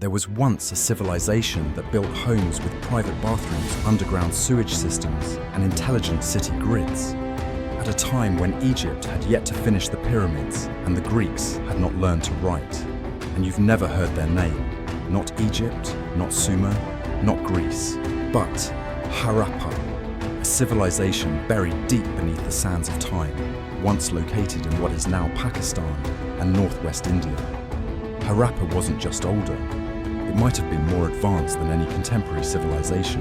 There was once a civilization that built homes with private bathrooms, underground sewage systems, and intelligent city grids. At a time when Egypt had yet to finish the pyramids and the Greeks had not learned to write. And you've never heard their name. Not Egypt, not Sumer, not Greece, but Harappa, a civilization buried deep beneath the sands of time, once located in what is now Pakistan and northwest India. Harappa wasn't just older. It might have been more advanced than any contemporary civilization.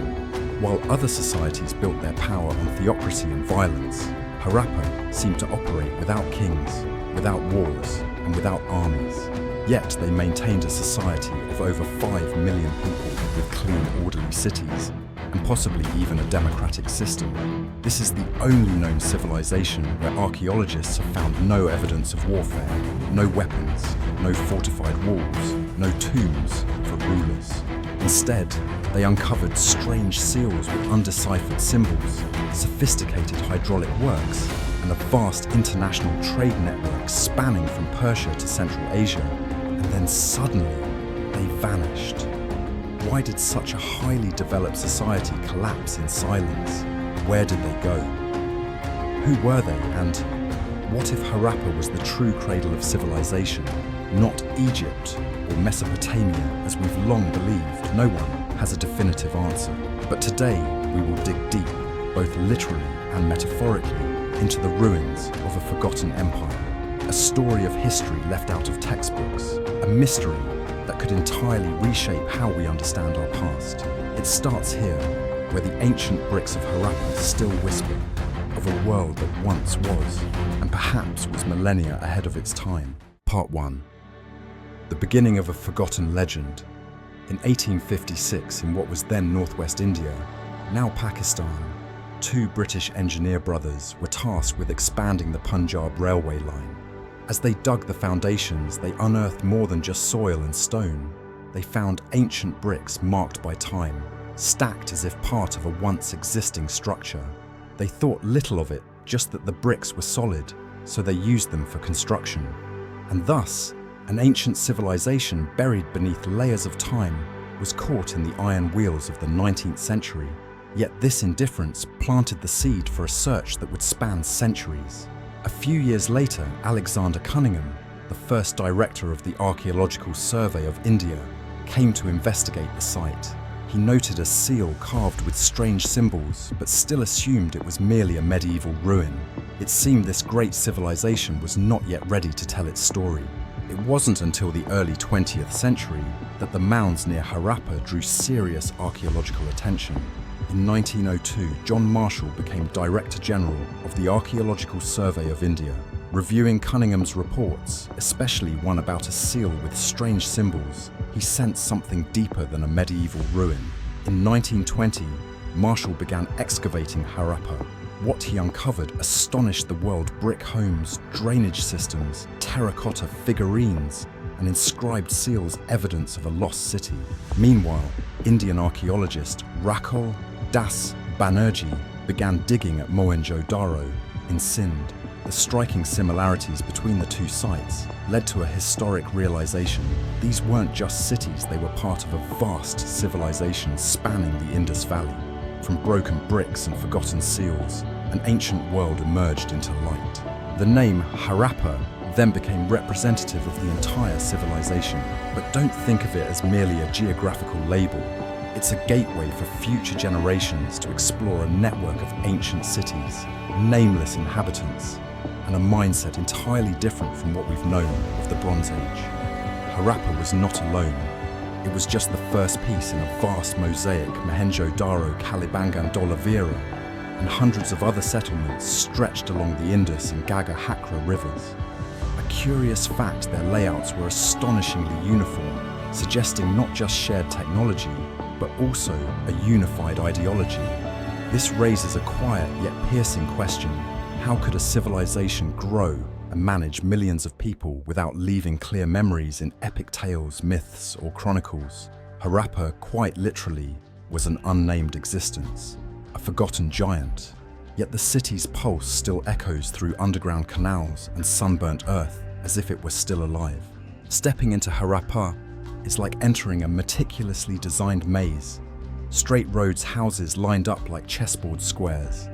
While other societies built their power on theocracy and violence, Harappa seemed to operate without kings, without wars, and without armies. Yet they maintained a society of over 5 million people with clean, orderly cities, and possibly even a democratic system. This is the only known civilization where archaeologists have found no evidence of warfare, no weapons, no fortified walls, no tombs for rulers. Instead, they uncovered strange seals with undeciphered symbols, sophisticated hydraulic works, and a vast international trade network spanning from Persia to Central Asia. And then suddenly, they vanished. Why did such a highly developed society collapse in silence? Where did they go? Who were they, and what if Harappa was the true cradle of civilization, not Egypt or Mesopotamia as we've long believed? No one has a definitive answer. But today, we will dig deep, both literally and metaphorically, into the ruins of a forgotten empire. A story of history left out of textbooks, a mystery that could entirely reshape how we understand our past. It starts here, where the ancient bricks of Harappa still whisper of a world that once was, and perhaps was millennia ahead of its time. Part 1. The beginning of a forgotten legend. In 1856, in what was then northwest India, now Pakistan, 2 British engineer brothers were tasked with expanding the Punjab railway line. As they dug the foundations, they unearthed more than just soil and stone. They found ancient bricks marked by time, stacked as if part of a once existing structure. They thought little of it, just that the bricks were solid, so they used them for construction. And thus, an ancient civilization buried beneath layers of time was caught in the iron wheels of the 19th century. Yet this indifference planted the seed for a search that would span centuries. A few years later, Alexander Cunningham, the first director of the Archaeological Survey of India, came to investigate the site. He noted a seal carved with strange symbols, but still assumed it was merely a medieval ruin. It seemed this great civilization was not yet ready to tell its story. It wasn't until the early 20th century that the mounds near Harappa drew serious archaeological attention. In 1902, John Marshall became Director General of the Archaeological Survey of India. Reviewing Cunningham's reports, especially one about a seal with strange symbols, he sensed something deeper than a medieval ruin. In 1920, Marshall began excavating Harappa. What he uncovered astonished the world: brick homes, drainage systems, terracotta figurines, and inscribed seals, evidence of a lost city. Meanwhile, Indian archaeologist Rakul Das Banerjee began digging at Mohenjo-Daro in Sindh. The striking similarities between the two sites led to a historic realization. These weren't just cities, they were part of a vast civilization spanning the Indus Valley. From broken bricks and forgotten seals, an ancient world emerged into light. The name Harappa then became representative of the entire civilization. But don't think of it as merely a geographical label. It's a gateway for future generations to explore a network of ancient cities, nameless inhabitants, and a mindset entirely different from what we've known of the Bronze Age. Harappa was not alone. It was just the first piece in a vast mosaic. Mohenjo-Daro, Kalibangan, Dholavira, and hundreds of other settlements stretched along the Indus and Ganga-Hakra rivers. A curious fact, their layouts were astonishingly uniform, suggesting not just shared technology, but also a unified ideology. This raises a quiet yet piercing question: how could a civilization grow and manage millions of people without leaving clear memories in epic tales, myths, or chronicles? Harappa, quite literally, was an unnamed existence, a forgotten giant. Yet the city's pulse still echoes through underground canals and sunburnt earth as if it were still alive. Stepping into Harappa is like entering a meticulously designed maze. Straight roads, houses lined up like chessboard squares.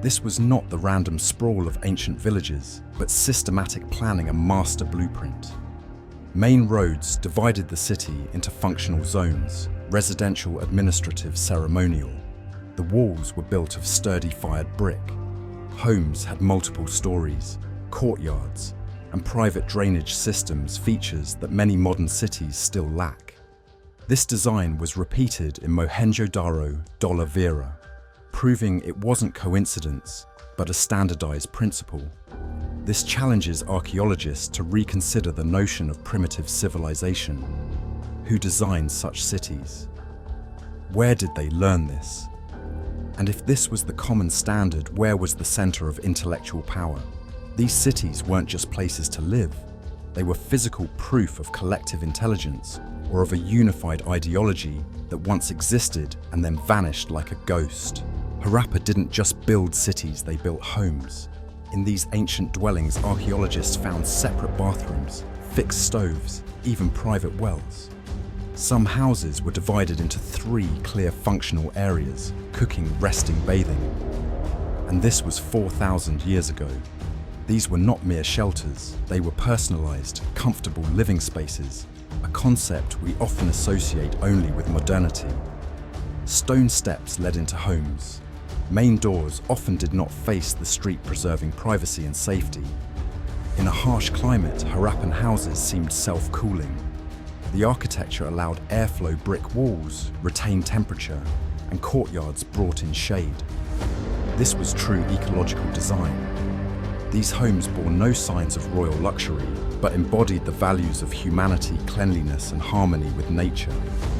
This was not the random sprawl of ancient villages, but systematic planning, a master blueprint. Main roads divided the city into functional zones: residential, administrative, ceremonial. The walls were built of sturdy fired brick. Homes had multiple stories, courtyards, and private drainage systems, features that many modern cities still lack. This design was repeated in Mohenjo-Daro, Dholavira, proving it wasn't coincidence, but a standardized principle. This challenges archaeologists to reconsider the notion of primitive civilization. Who designed such cities? Where did they learn this? And if this was the common standard, where was the center of intellectual power? These cities weren't just places to live. They were physical proof of collective intelligence, or of a unified ideology that once existed and then vanished like a ghost. Harappa didn't just build cities, they built homes. In these ancient dwellings, archaeologists found separate bathrooms, fixed stoves, even private wells. Some houses were divided into 3 clear functional areas: cooking, resting, bathing. And this was 4,000 years ago. These were not mere shelters, they were personalized, comfortable living spaces, a concept we often associate only with modernity. Stone steps led into homes. Main doors often did not face the street, preserving privacy and safety. In a harsh climate, Harappan houses seemed self-cooling. The architecture allowed airflow, brick walls retained temperature, and courtyards brought in shade. This was true ecological design. These homes bore no signs of royal luxury, but embodied the values of humanity, cleanliness, and harmony with nature.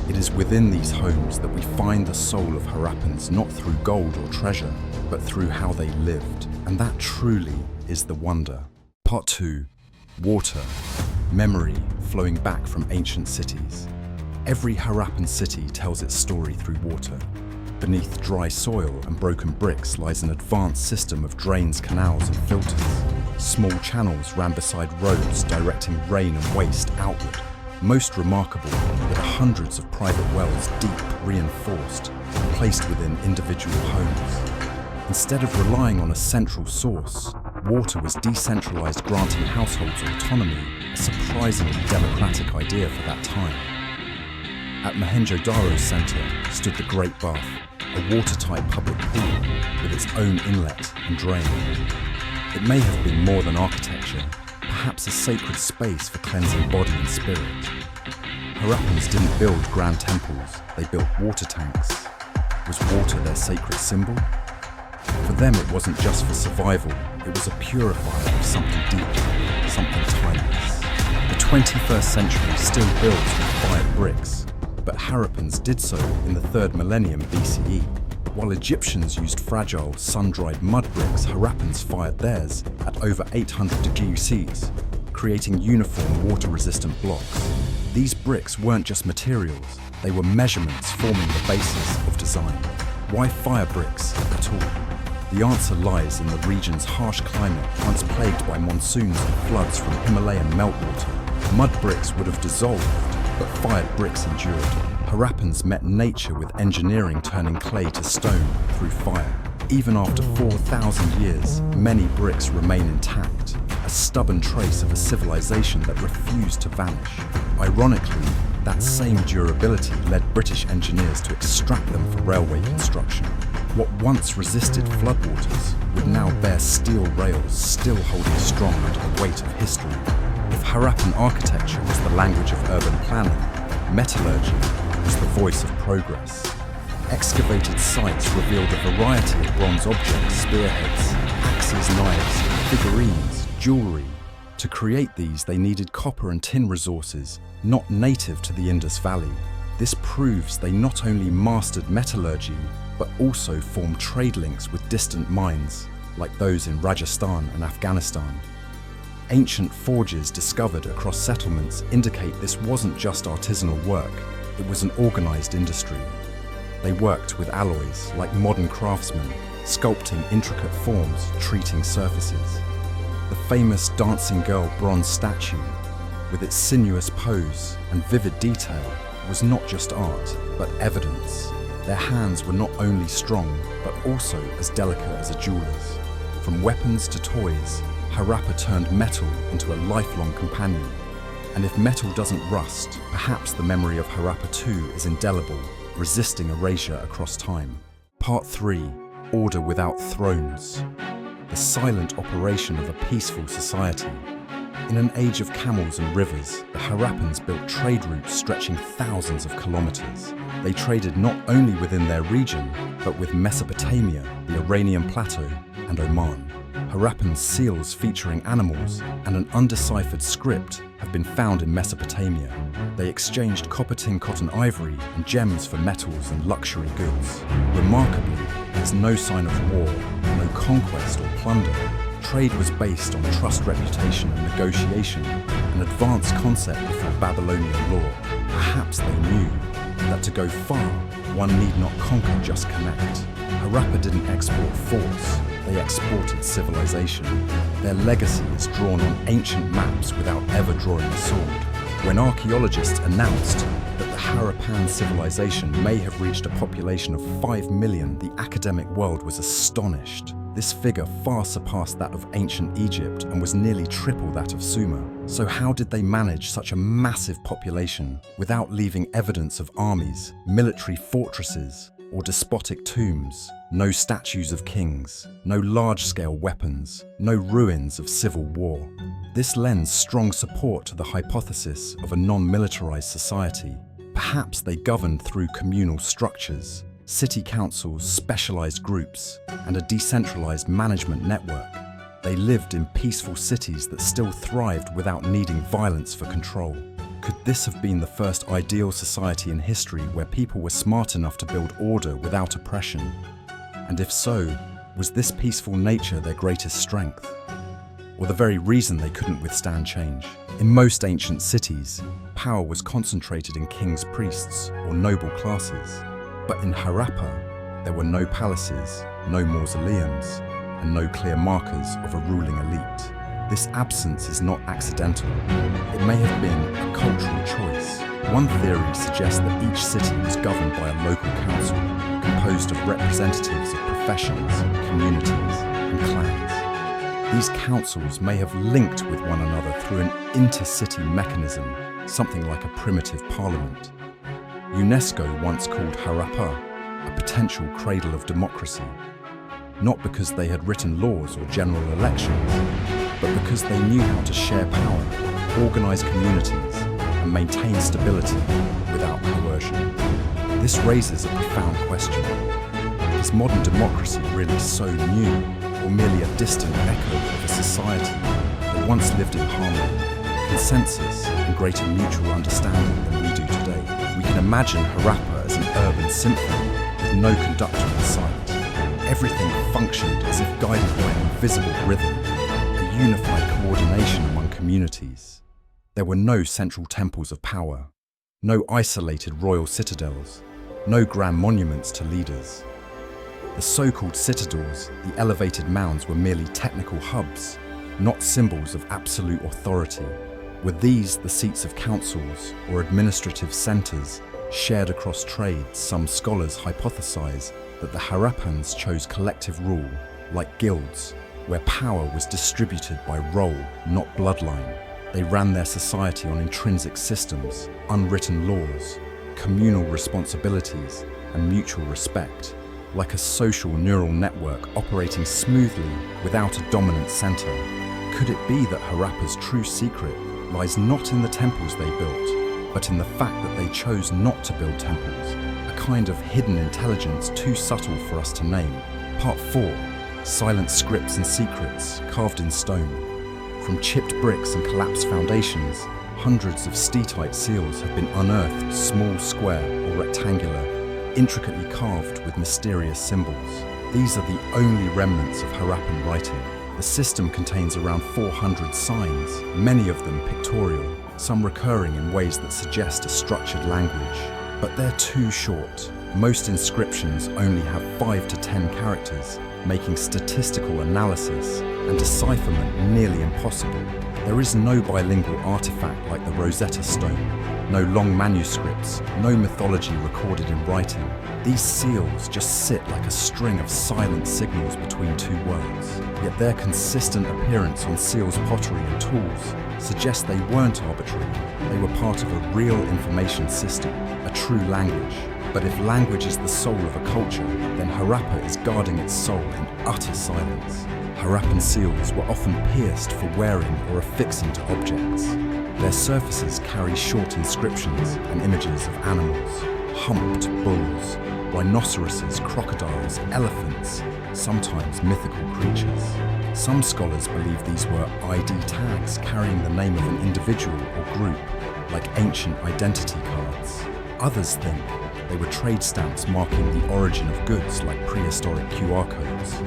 It is within these homes that we find the soul of Harappans, not through gold or treasure, but through how they lived. And that truly is the wonder. Part 2. Water. Memory flowing back from ancient cities. Every Harappan city tells its story through water. Beneath dry soil and broken bricks lies an advanced system of drains, canals, and filters. Small channels ran beside roads, directing rain and waste outward. Most remarkable, there are hundreds of private wells, deep, reinforced, placed within individual homes. Instead of relying on a central source, water was decentralized, granting households autonomy, a surprisingly democratic idea for that time. At Mohenjo-Daro's center stood the Great Bath, a watertight public pool with its own inlet and drain. It may have been more than architecture, perhaps a sacred space for cleansing body and spirit. Harappans didn't build grand temples, they built water tanks. Was water their sacred symbol? For them, it wasn't just for survival, it was a purifier of something deeper, something timeless. The 21st century still builds with fired bricks, but Harappans did so in the 3rd millennium BCE. While Egyptians used fragile, sun-dried mud bricks, Harappans fired theirs at over 800 degrees Celsius, creating uniform, water-resistant blocks. These bricks weren't just materials, they were measurements forming the basis of design. Why fire bricks at all? The answer lies in the region's harsh climate, once plagued by monsoons and floods from Himalayan meltwater. Mud bricks would have dissolved, but fired bricks endured. Harappans met nature with engineering, turning clay to stone through fire. Even after 4,000 years, many bricks remain intact, a stubborn trace of a civilization that refused to vanish. Ironically, that same durability led British engineers to extract them for railway construction. What once resisted floodwaters would now bear steel rails, still holding strong under the weight of history. If Harappan architecture was the language of urban planning, metallurgy was the voice of progress. Excavated sites revealed a variety of bronze objects: spearheads, axes, knives, figurines, jewelry. To create these, they needed copper and tin resources, not native to the Indus Valley. This proves they not only mastered metallurgy, but also formed trade links with distant mines, like those in Rajasthan and Afghanistan. Ancient forges discovered across settlements indicate this wasn't just artisanal work, it was an organized industry. They worked with alloys like modern craftsmen, sculpting intricate forms, treating surfaces. The famous dancing girl bronze statue, with its sinuous pose and vivid detail, was not just art, but evidence. Their hands were not only strong, but also as delicate as a jeweler's. From weapons to toys, Harappa turned metal into a lifelong companion. And if metal doesn't rust, perhaps the memory of Harappa too is indelible, resisting erasure across time. Part 3. Order without thrones. The silent operation of a peaceful society. In an age of camels and rivers, the Harappans built trade routes stretching thousands of kilometers. They traded not only within their region, but with Mesopotamia, the Iranian Plateau, and Oman. Harappan seals featuring animals and an undeciphered script have been found in Mesopotamia. They exchanged copper, tin, cotton, ivory, and gems for metals and luxury goods. Remarkably, there's no sign of war, no conquest or plunder. Trade was based on trust, reputation, and negotiation, an advanced concept before Babylonian law. Perhaps they knew that to go far, one need not conquer, just connect. Harappa didn't export force, they exported civilization. Their legacy is drawn on ancient maps without ever drawing a sword. When archaeologists announced that the Harappan Civilization may have reached a population of 5 million, the academic world was astonished. This figure far surpassed that of ancient Egypt and was nearly triple that of Sumer. So how did they manage such a massive population without leaving evidence of armies, military fortresses, or despotic tombs? No statues of kings, no large-scale weapons, no ruins of civil war. This lends strong support to the hypothesis of a non-militarized society. Perhaps they governed through communal structures, city councils, specialized groups, and a decentralized management network. They lived in peaceful cities that still thrived without needing violence for control. Could this have been the first ideal society in history where people were smart enough to build order without oppression? And if so, was this peaceful nature their greatest strength? Or the very reason they couldn't withstand change? In most ancient cities, power was concentrated in kings, priests, or noble classes. But in Harappa, there were no palaces, no mausoleums, and no clear markers of a ruling elite. This absence is not accidental. It may have been a cultural choice. One theory suggests that each city was governed by a local council, composed of representatives of professions, communities, and clans. These councils may have linked with one another through an intercity mechanism, something like a primitive parliament. UNESCO once called Harappa a potential cradle of democracy, not because they had written laws or general elections, but because they knew how to share power, organize communities, and maintain stability without coercion. This raises a profound question. Is modern democracy really so new, or merely a distant echo of a society that once lived in harmony, consensus, and greater mutual understanding than we do today? We can imagine Harappa as an urban symphony with no conductor in sight. Everything functioned as if guided by an invisible rhythm, a unified coordination among communities. There were no central temples of power, no isolated royal citadels, no grand monuments to leaders. The so-called citadels, the elevated mounds, were merely technical hubs, not symbols of absolute authority. Were these the seats of councils or administrative centers shared across trades? Some scholars hypothesize that the Harappans chose collective rule, like guilds, where power was distributed by role, not bloodline. They ran their society on intrinsic systems, unwritten laws, communal responsibilities, and mutual respect, like a social neural network operating smoothly without a dominant center. Could it be that Harappa's true secret lies not in the temples they built, but in the fact that they chose not to build temples, a kind of hidden intelligence too subtle for us to name? Part 4. Silent scripts and secrets carved in stone. From chipped bricks and collapsed foundations, hundreds of steatite seals have been unearthed, small, square, or rectangular, intricately carved with mysterious symbols. These are the only remnants of Harappan writing. The system contains around 400 signs, many of them pictorial, some recurring in ways that suggest a structured language. But they're too short. Most inscriptions only have 5 to 10 characters, making statistical analysis and decipherment nearly impossible. There is no bilingual artifact like the Rosetta Stone, no long manuscripts, no mythology recorded in writing. These seals just sit like a string of silent signals between two worlds. Yet their consistent appearance on seals' pottery and tools suggests they weren't arbitrary. They were part of a real information system, a true language. But if language is the soul of a culture, then Harappa is guarding its soul in utter silence. Harappan seals were often pierced for wearing or affixing to objects. Their surfaces carry short inscriptions and images of animals, humped bulls, rhinoceroses, crocodiles, elephants, sometimes mythical creatures. Some scholars believe these were ID tags carrying the name of an individual or group, like ancient identity cards. Others think they were trade stamps marking the origin of goods like prehistoric QR codes.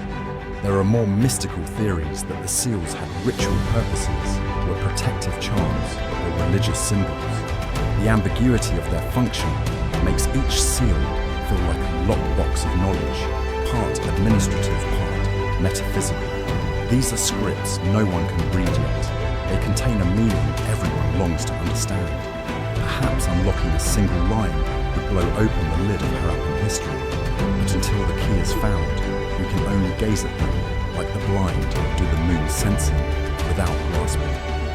There are more mystical theories that the seals had ritual purposes, were protective charms, or religious symbols. The ambiguity of their function makes each seal feel like a lockbox of knowledge, part administrative, part metaphysical. These are scripts no one can read yet. They contain a meaning everyone longs to understand. Perhaps unlocking a single line would blow open the lid of Harappan history, but until the key is found, we can only gaze at them like the blind do the moon sensing, without grasping.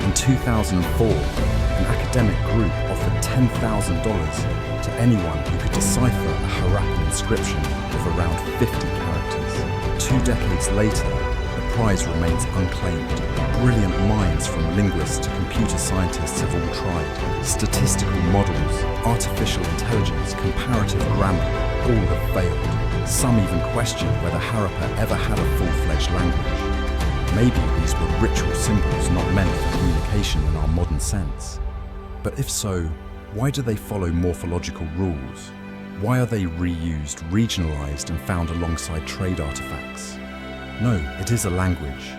In 2004, an academic group offered $10,000 to anyone who could decipher a Harappan inscription of around 50 characters. 2 decades later, the prize remains unclaimed. Brilliant minds from linguists to computer scientists have all tried. Statistical models, artificial intelligence, comparative grammar, all have failed. Some even question whether Harappa ever had a full-fledged language. Maybe these were ritual symbols not meant for communication in our modern sense. But if so, why do they follow morphological rules? Why are they reused, regionalized, and found alongside trade artifacts? No, it is a language.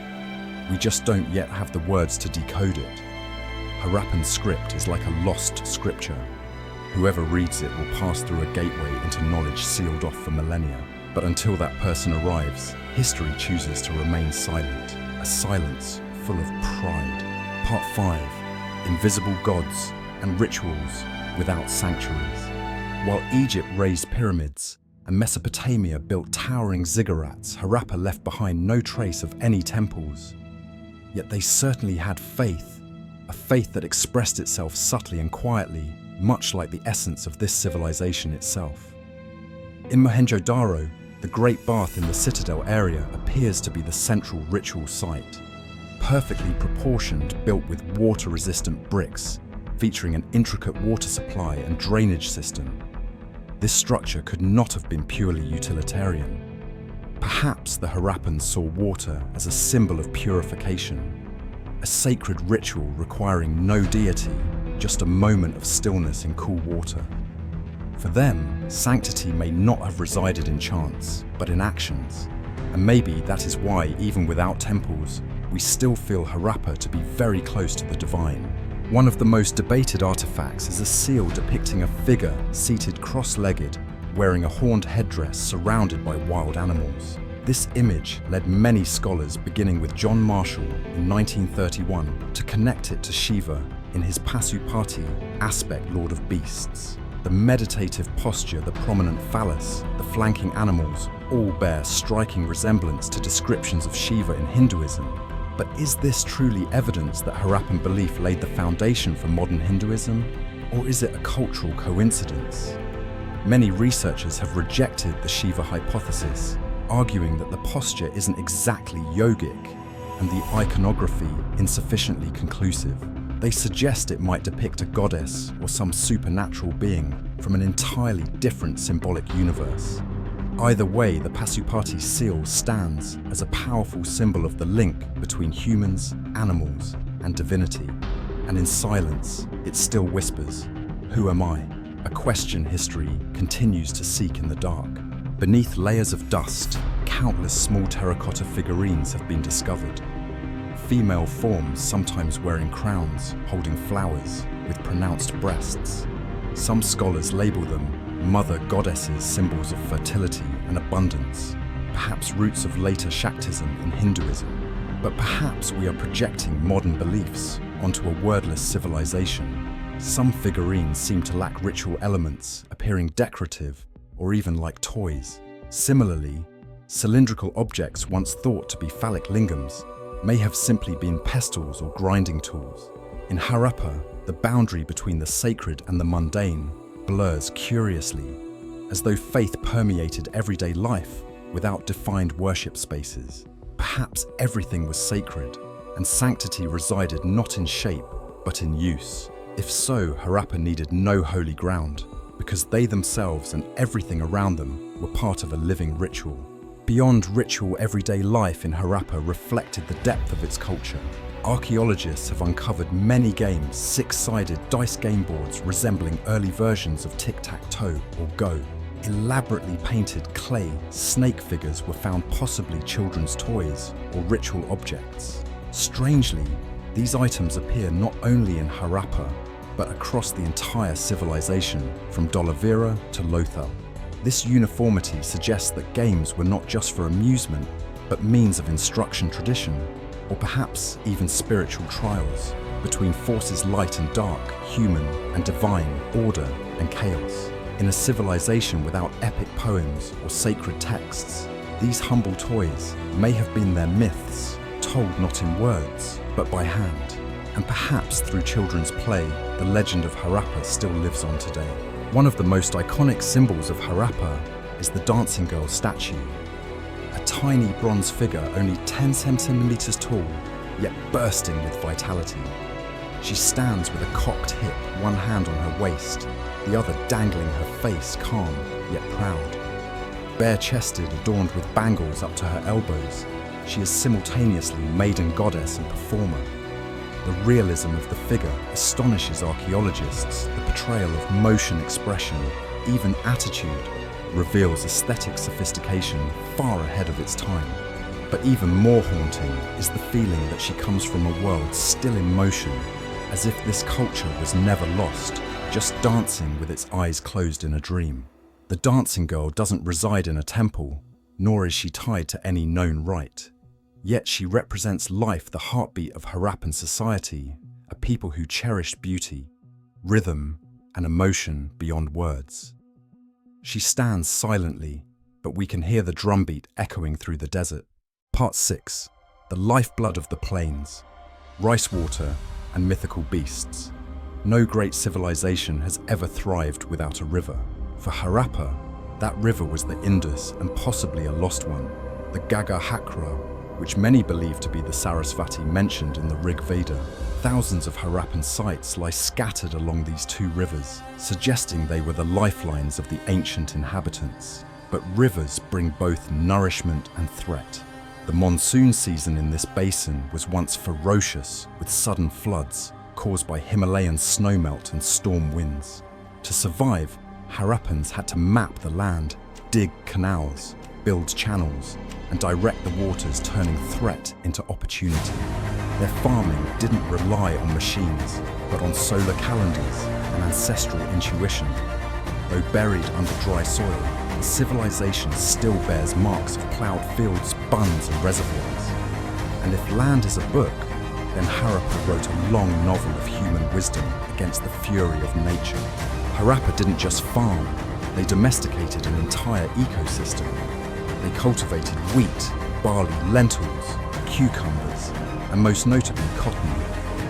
We just don't yet have the words to decode it. Harappan script is like a lost scripture. Whoever reads it will pass through a gateway into knowledge sealed off for millennia. But until that person arrives, history chooses to remain silent, a silence full of pride. Part 5. Invisible gods and rituals without sanctuaries. While Egypt raised pyramids and Mesopotamia built towering ziggurats, Harappa left behind no trace of any temples. Yet they certainly had faith, a faith that expressed itself subtly and quietly, much like the essence of this civilization itself. In Mohenjo-Daro, the Great Bath in the Citadel area appears to be the central ritual site. Perfectly proportioned, built with water-resistant bricks, featuring an intricate water supply and drainage system. This structure could not have been purely utilitarian. Perhaps the Harappans saw water as a symbol of purification, a sacred ritual requiring no deity, just a moment of stillness in cool water. For them, sanctity may not have resided in chants, but in actions. And maybe that is why, even without temples, we still feel Harappa to be very close to the divine. One of the most debated artifacts is a seal depicting a figure seated cross-legged, wearing a horned headdress surrounded by wild animals. This image led many scholars, beginning with John Marshall in 1931, to connect it to Shiva in his Pasupati aspect Lord of Beasts. The meditative posture, the prominent phallus, the flanking animals, all bear striking resemblance to descriptions of Shiva in Hinduism. But is this truly evidence that Harappan belief laid the foundation for modern Hinduism? Or is it a cultural coincidence? Many researchers have rejected the Shiva hypothesis, arguing that the posture isn't exactly yogic and the iconography insufficiently conclusive. They suggest it might depict a goddess or some supernatural being from an entirely different symbolic universe. Either way, the Pasupati seal stands as a powerful symbol of the link between humans, animals, and divinity. And in silence, it still whispers, "Who am I?" A question history continues to seek in the dark. Beneath layers of dust, countless small terracotta figurines have been discovered. Female forms, sometimes wearing crowns, holding flowers, with pronounced breasts. Some scholars label them mother goddesses, symbols of fertility and abundance, perhaps roots of later Shaktism in Hinduism. But perhaps we are projecting modern beliefs onto a wordless civilization. Some figurines seem to lack ritual elements, appearing decorative or even like toys. Similarly, cylindrical objects once thought to be phallic lingams may have simply been pestles or grinding tools. In Harappa, the boundary between the sacred and the mundane blurs curiously, as though faith permeated everyday life without defined worship spaces. Perhaps everything was sacred, and sanctity resided not in shape, but in use. If so, Harappa needed no holy ground, because they themselves and everything around them were part of a living ritual. Beyond ritual, everyday life in Harappa reflected the depth of its culture. Archaeologists have uncovered many games, six-sided dice game boards resembling early versions of tic-tac-toe or Go. Elaborately painted clay snake figures were found, possibly children's toys or ritual objects. Strangely, these items appear not only in Harappa, but across the entire civilization, from Dholavira to Lothal. This uniformity suggests that games were not just for amusement, but means of instruction, tradition, or perhaps even spiritual trials between forces light and dark, human and divine, order and chaos. In a civilization without epic poems or sacred texts, these humble toys may have been their myths, told not in words, but by hand. And perhaps through children's play, the legend of Harappa still lives on today. One of the most iconic symbols of Harappa is the dancing girl statue. A tiny bronze figure only 10 centimeters tall, yet bursting with vitality. She stands with a cocked hip, one hand on her waist, the other dangling her face, calm yet proud. Bare-chested, adorned with bangles up to her elbows, she is simultaneously maiden goddess and performer. The realism of the figure astonishes archaeologists. The portrayal of motion, expression, even attitude, reveals aesthetic sophistication far ahead of its time. But even more haunting is the feeling that she comes from a world still in motion, as if this culture was never lost, just dancing with its eyes closed in a dream. The dancing girl doesn't reside in a temple, nor is she tied to any known rite. Yet she represents life, the heartbeat of Harappan society, a people who cherished beauty, rhythm, and emotion beyond words. She stands silently, but we can hear the drumbeat echoing through the desert. Part 6. The lifeblood of the plains. Rice water and mythical beasts. No great civilization has ever thrived without a river. For Harappa, that river was the Indus, and possibly a lost one, the Gagahakra, which many believe to be the Sarasvati mentioned in the Rig Veda. Thousands of Harappan sites lie scattered along these two rivers, suggesting they were the lifelines of the ancient inhabitants. But rivers bring both nourishment and threat. The monsoon season in this basin was once ferocious, with sudden floods caused by Himalayan snowmelt and storm winds. To survive, Harappans had to map the land, dig canals, build channels, and direct the waters, turning threat into opportunity. Their farming didn't rely on machines, but on solar calendars and ancestral intuition. Though buried under dry soil, the civilization still bears marks of plowed fields, bunds, and reservoirs. And if land is a book, then Harappa wrote a long novel of human wisdom against the fury of nature. Harappa didn't just farm, they domesticated an entire ecosystem. They cultivated wheat, barley, lentils, cucumbers, and most notably cotton,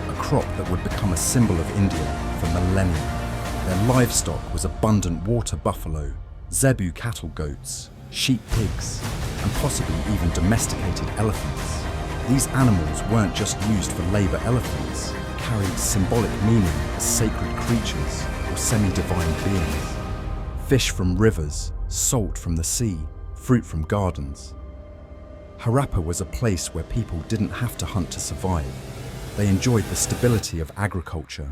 a crop that would become a symbol of India for millennia. Their livestock was abundant water buffalo, zebu cattle goats, sheep pigs, and possibly even domesticated elephants. These animals weren't just used for labor. Elephants carried symbolic meaning as sacred creatures or semi-divine beings. Fish from rivers, salt from the sea, fruit from gardens. Harappa was a place where people didn't have to hunt to survive. They enjoyed the stability of agriculture.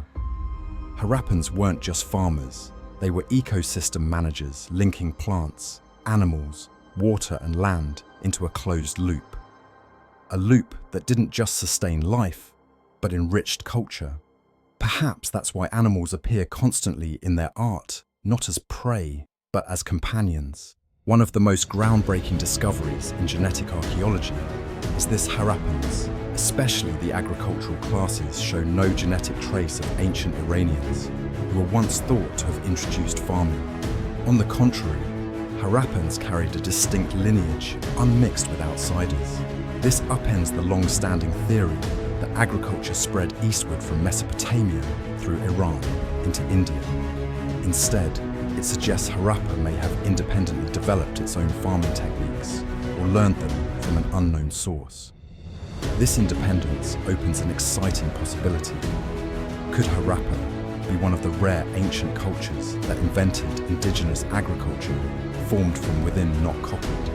Harappans weren't just farmers, they were ecosystem managers, linking plants, animals, water and land into a closed loop. A loop that didn't just sustain life, but enriched culture. Perhaps that's why animals appear constantly in their art, not as prey, but as companions. One of the most groundbreaking discoveries in genetic archaeology, is this Harappans, especially the agricultural classes, show no genetic trace of ancient Iranians, who were once thought to have introduced farming. On the contrary, Harappans carried a distinct lineage, unmixed with outsiders. This upends the long-standing theory that agriculture spread eastward from Mesopotamia through Iran into India. Instead, it suggests Harappa may have independently developed its own farming techniques or learned them from an unknown source. This independence opens an exciting possibility. Could Harappa be one of the rare ancient cultures that invented indigenous agriculture, formed from within, not copied?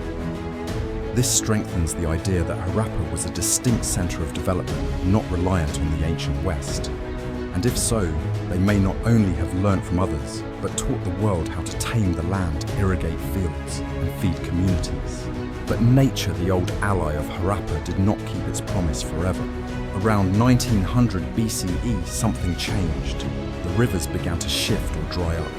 This strengthens the idea that Harappa was a distinct centre of development, not reliant on the ancient West. And if so, they may not only have learnt from others, but taught the world how to tame the land, irrigate fields, and feed communities. But nature, the old ally of Harappa, did not keep its promise forever. Around 1900 BCE, something changed. The rivers began to shift or dry up,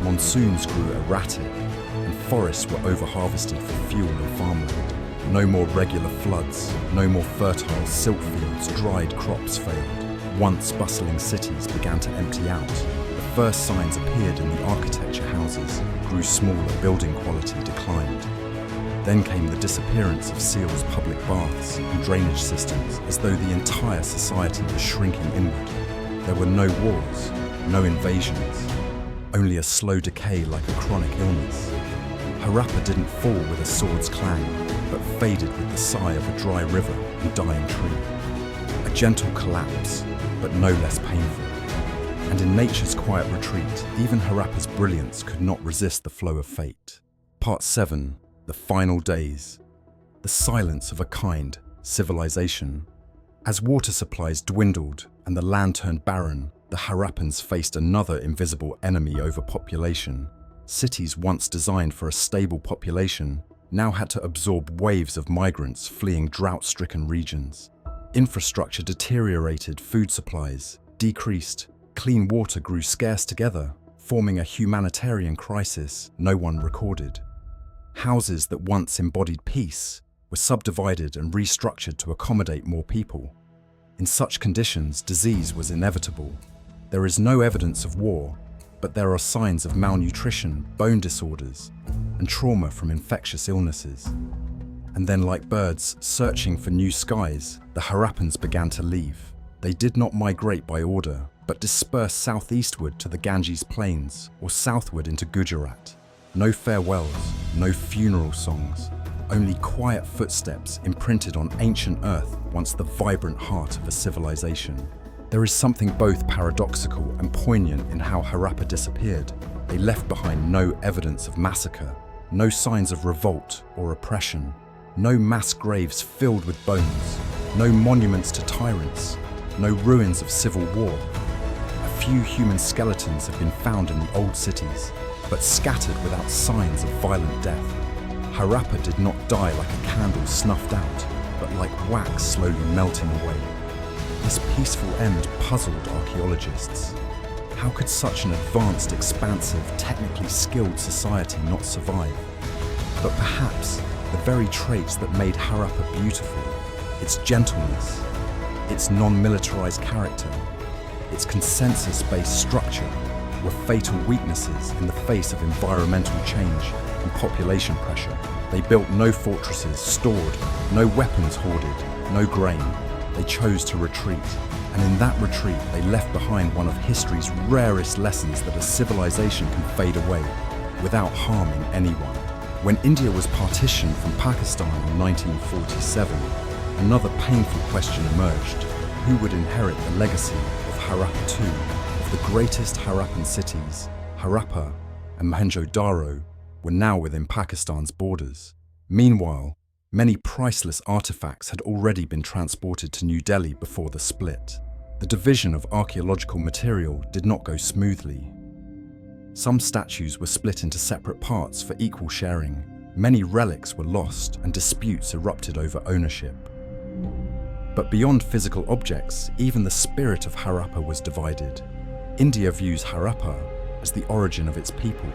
monsoons grew erratic, and forests were over-harvested for fuel and farmland. No more regular floods, no more fertile silk fields, dried crops failed. Once bustling cities began to empty out. The first signs appeared in the architecture houses, grew smaller, building quality declined. Then came the disappearance of seals' public baths and drainage systems, as though the entire society was shrinking inward. There were no wars, no invasions, only a slow decay like a chronic illness. Harappa didn't fall with a sword's clang, but faded with the sigh of a dry river and dying tree. A gentle collapse, but no less painful. And in nature's quiet retreat, even Harappa's brilliance could not resist the flow of fate. Part 7. The Final Days. The silence of a kind civilization. As water supplies dwindled and the land turned barren, the Harappans faced another invisible enemy: overpopulation. Cities once designed for a stable population now had to absorb waves of migrants fleeing drought-stricken regions. Infrastructure deteriorated, food supplies decreased, clean water grew scarce together, forming a humanitarian crisis no one recorded. Houses that once embodied peace were subdivided and restructured to accommodate more people. In such conditions, disease was inevitable. There is no evidence of war, but there are signs of malnutrition, bone disorders, and trauma from infectious illnesses. And then, like birds searching for new skies, the Harappans began to leave. They did not migrate by order, but dispersed southeastward to the Ganges Plains or southward into Gujarat. No farewells, no funeral songs, only quiet footsteps imprinted on ancient earth, once the vibrant heart of a civilization. There is something both paradoxical and poignant in how Harappa disappeared. They left behind no evidence of massacre, no signs of revolt or oppression, no mass graves filled with bones, no monuments to tyrants, no ruins of civil war. A few human skeletons have been found in the old cities, but scattered without signs of violent death. Harappa did not die like a candle snuffed out, but like wax slowly melting away. This peaceful end puzzled archaeologists. How could such an advanced, expansive, technically skilled society not survive? But perhaps the very traits that made Harappa beautiful, its gentleness, its non-militarized character, its consensus-based structure, were fatal weaknesses in the face of environmental change and population pressure. They built no fortresses stored, no weapons hoarded, no grain. They chose to retreat, and in that retreat they left behind one of history's rarest lessons: that a civilization can fade away without harming anyone. When India was partitioned from Pakistan in 1947, another painful question emerged: who would inherit the legacy of Harappa II? Of the greatest Harappan cities, Harappa and Mohenjo-Daro were now within Pakistan's borders. Meanwhile, many priceless artifacts had already been transported to New Delhi before the split. The division of archaeological material did not go smoothly. Some statues were split into separate parts for equal sharing. Many relics were lost and disputes erupted over ownership. But beyond physical objects, even the spirit of Harappa was divided. India views Harappa as the origin of its people.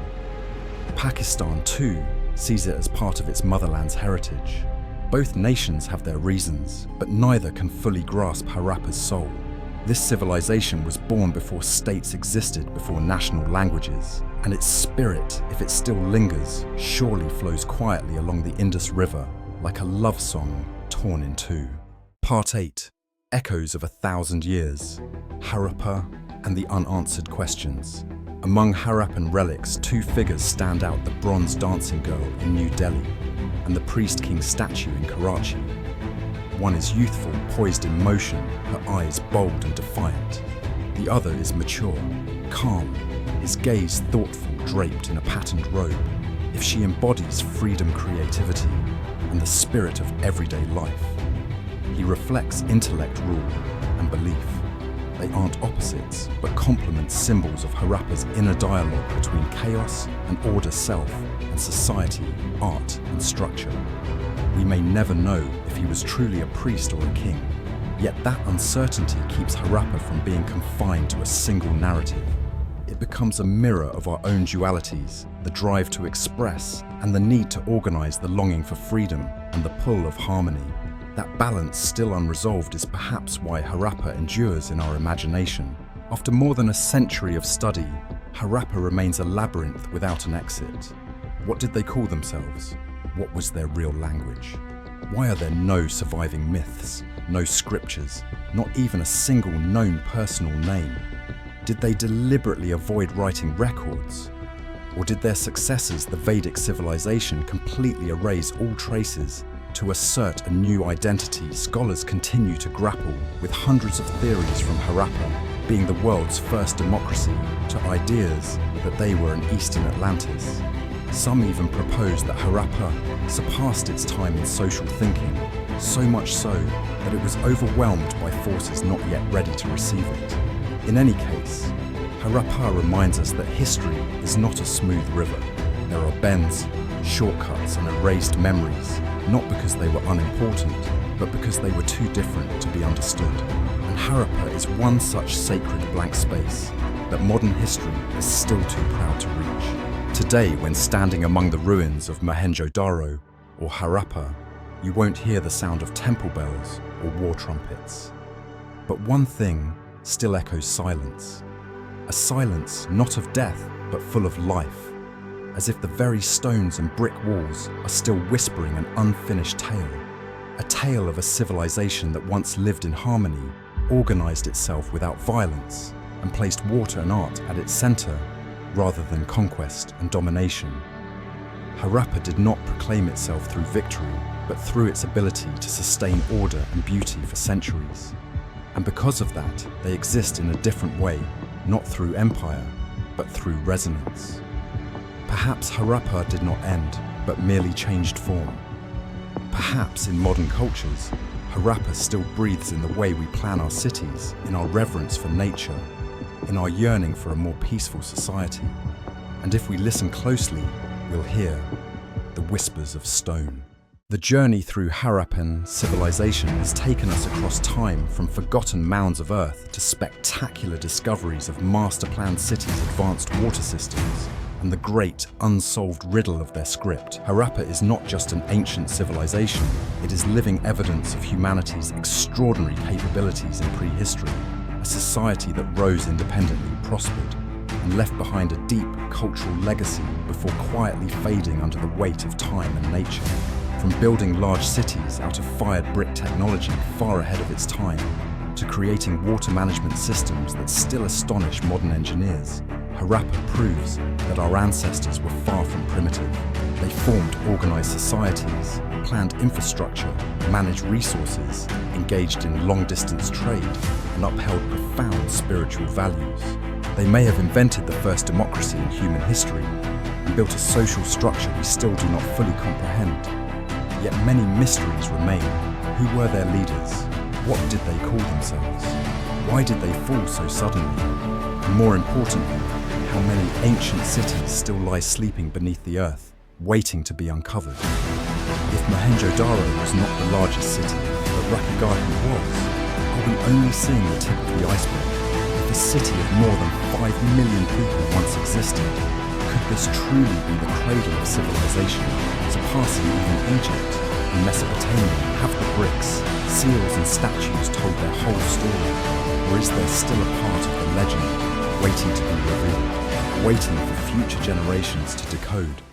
Pakistan, too, sees it as part of its motherland's heritage. Both nations have their reasons, but neither can fully grasp Harappa's soul. This civilization was born before states existed, before national languages, and its spirit, if it still lingers, surely flows quietly along the Indus River like a love song torn in two. Part 8. Echoes of 1,000 Years. Harappa and the Unanswered Questions. Among Harappan relics, two figures stand out: the bronze dancing girl in New Delhi and the priest king statue in Karachi. One is youthful, poised in motion, her eyes bold and defiant. The other is mature, calm, his gaze thoughtful, draped in a patterned robe. If she embodies freedom, creativity, and the spirit of everyday life, he reflects intellect, rule, and belief. They aren't opposites, but complement, symbols of Harappa's inner dialogue between chaos and order, self and society, art and structure. We may never know if he was truly a priest or a king, yet that uncertainty keeps Harappa from being confined to a single narrative. It becomes a mirror of our own dualities, the drive to express and the need to organize, the longing for freedom and the pull of harmony. That balance, still unresolved, is perhaps why Harappa endures in our imagination. After more than a century of study, Harappa remains a labyrinth without an exit. What did they call themselves? What was their real language? Why are there no surviving myths, no scriptures, not even a single known personal name? Did they deliberately avoid writing records? Or did their successors, the Vedic civilization, completely erase all traces? To assert a new identity, scholars continue to grapple with hundreds of theories, from Harappa being the world's first democracy to ideas that they were an Eastern Atlantis. Some even propose that Harappa surpassed its time in social thinking, so much so that it was overwhelmed by forces not yet ready to receive it. In any case, Harappa reminds us that history is not a smooth river. There are bends, shortcuts, and erased memories, not because they were unimportant, but because they were too different to be understood. And Harappa is one such sacred blank space that modern history is still too proud to reach. Today, when standing among the ruins of Mohenjo-Daro or Harappa, you won't hear the sound of temple bells or war trumpets. But one thing still echoes silence. A silence not of death, but full of life, as if the very stones and brick walls are still whispering an unfinished tale. A tale of a civilization that once lived in harmony, organized itself without violence, and placed water and art at its center, rather than conquest and domination. Harappa did not proclaim itself through victory, but through its ability to sustain order and beauty for centuries. And because of that, they exist in a different way, not through empire, but through resonance. Perhaps Harappa did not end, but merely changed form. Perhaps in modern cultures, Harappa still breathes in the way we plan our cities, in our reverence for nature, in our yearning for a more peaceful society. And if we listen closely, we'll hear the whispers of stone. The journey through Harappan civilization has taken us across time, from forgotten mounds of earth to spectacular discoveries of master-planned cities, advanced water systems, and the great unsolved riddle of their script. Harappa is not just an ancient civilization, it is living evidence of humanity's extraordinary capabilities in prehistory, a society that rose independently, prospered, and left behind a deep cultural legacy before quietly fading under the weight of time and nature. From building large cities out of fired brick technology far ahead of its time, to creating water management systems that still astonish modern engineers, Harappa proves that our ancestors were far from primitive. They formed organized societies, planned infrastructure, managed resources, engaged in long-distance trade, and upheld profound spiritual values. They may have invented the first democracy in human history and built a social structure we still do not fully comprehend. Yet many mysteries remain. Who were their leaders? What did they call themselves? Why did they fall so suddenly? And more importantly, how many ancient cities still lie sleeping beneath the earth, waiting to be uncovered? If Mohenjo-Daro was not the largest city, but Rappagarhi was, are we only seeing the tip of the iceberg? If a city of more than 5 million people once existed, could this truly be the cradle of civilization, surpassing even Egypt? and Mesopotamia have the bricks, seals and statues told their whole story? Or is there still a part of the legend waiting to be revealed, waiting for future generations to decode?